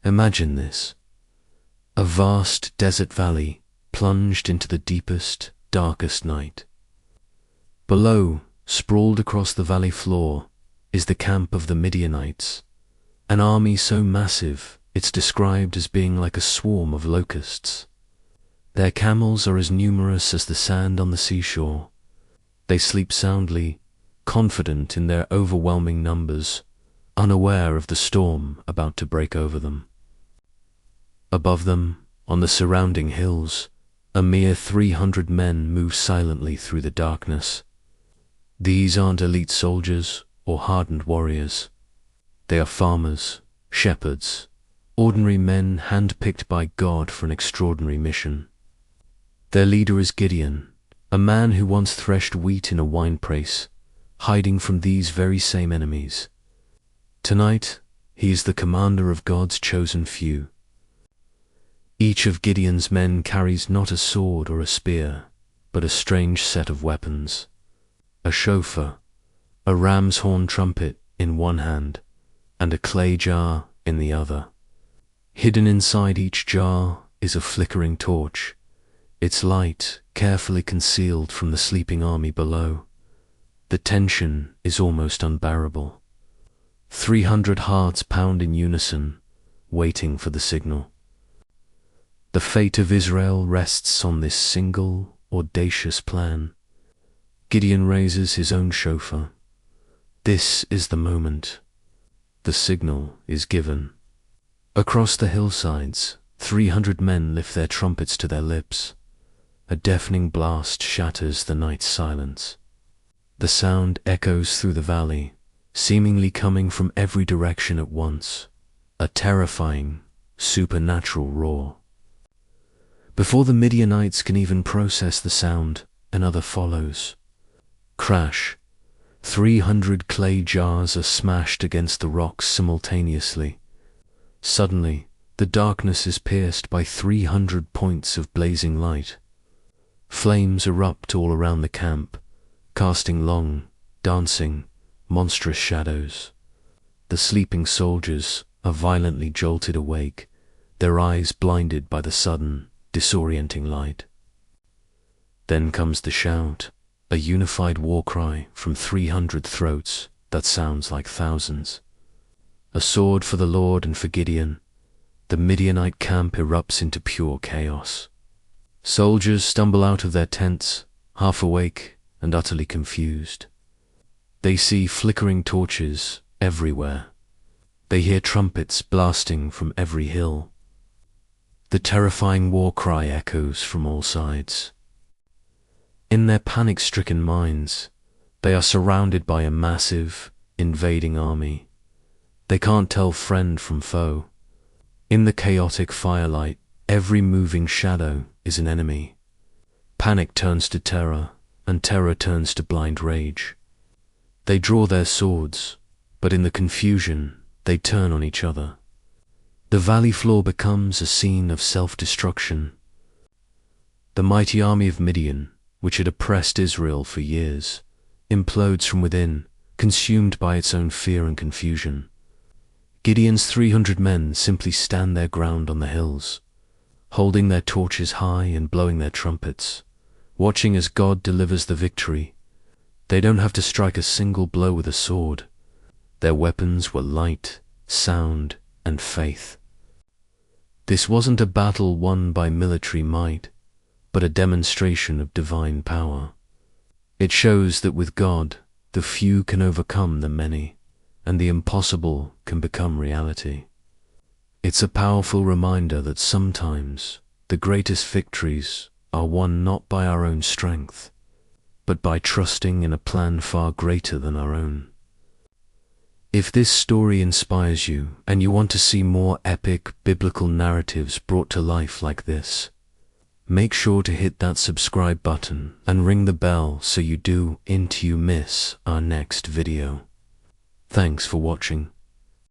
Imagine this: a vast desert valley plunged into the deepest, darkest night. Below, sprawled across the valley floor, is the camp of the Midianites, an army so massive it's described as being like a swarm of locusts. Their camels are as numerous as the sand on the seashore. They sleep soundly, confident in their overwhelming numbers, unaware of the storm about to break over them. Above them, on the surrounding hills, a mere 300 men move silently through the darkness. These aren't elite soldiers or hardened warriors. They are farmers, shepherds, ordinary men handpicked by God for an extraordinary mission. Their leader is Gideon, a man who once threshed wheat in a winepress, hiding from these very same enemies. Tonight, he is the commander of God's chosen few. Each of Gideon's men carries not a sword or a spear, but a strange set of weapons: a shofar, a ram's horn trumpet in one hand, and a clay jar in the other. Hidden inside each jar is a flickering torch, its light carefully concealed from the sleeping army below. The tension is almost unbearable. 300 hearts pound in unison, waiting for the signal. The fate of Israel rests on this single, audacious plan. Gideon raises his own shofar. This is the moment. The signal is given. Across the hillsides, 300 men lift their trumpets to their lips. A deafening blast shatters the night's silence. The sound echoes through the valley, seemingly coming from every direction at once, a terrifying, supernatural roar. Before the Midianites can even process the sound, another follows. Crash! 300 clay jars are smashed against the rocks simultaneously. Suddenly, the darkness is pierced by 300 points of blazing light. Flames erupt all around the camp, casting long, dancing, monstrous shadows. The sleeping soldiers are violently jolted awake, their eyes blinded by the sudden, disorienting light. Then comes the shout, a unified war cry from 300 throats that sounds like thousands. A sword for the Lord and for Gideon. The Midianite camp erupts into pure chaos. Soldiers stumble out of their tents, half awake and utterly confused. They see flickering torches everywhere. They hear trumpets blasting from every hill. The terrifying war cry echoes from all sides. In their panic-stricken minds, they are surrounded by a massive, invading army. They can't tell friend from foe. In the chaotic firelight, every moving shadow is an enemy. Panic turns to terror, and terror turns to blind rage. They draw their swords, but in the confusion, they turn on each other. The valley floor becomes a scene of self-destruction. The mighty army of Midian, which had oppressed Israel for years, implodes from within, consumed by its own fear and confusion. Gideon's 300 men simply stand their ground on the hills, holding their torches high and blowing their trumpets, watching as God delivers the victory. They don't have to strike a single blow with a sword. Their weapons were light, sound, and faith. This wasn't a battle won by military might, but a demonstration of divine power. It shows that with God, the few can overcome the many, and the impossible can become reality. It's a powerful reminder that sometimes the greatest victories are won not by our own strength, but by trusting in a plan far greater than our own. If this story inspires you and you want to see more epic biblical narratives brought to life like this, make sure to hit that subscribe button and ring the bell so you miss our next video. Thanks for watching.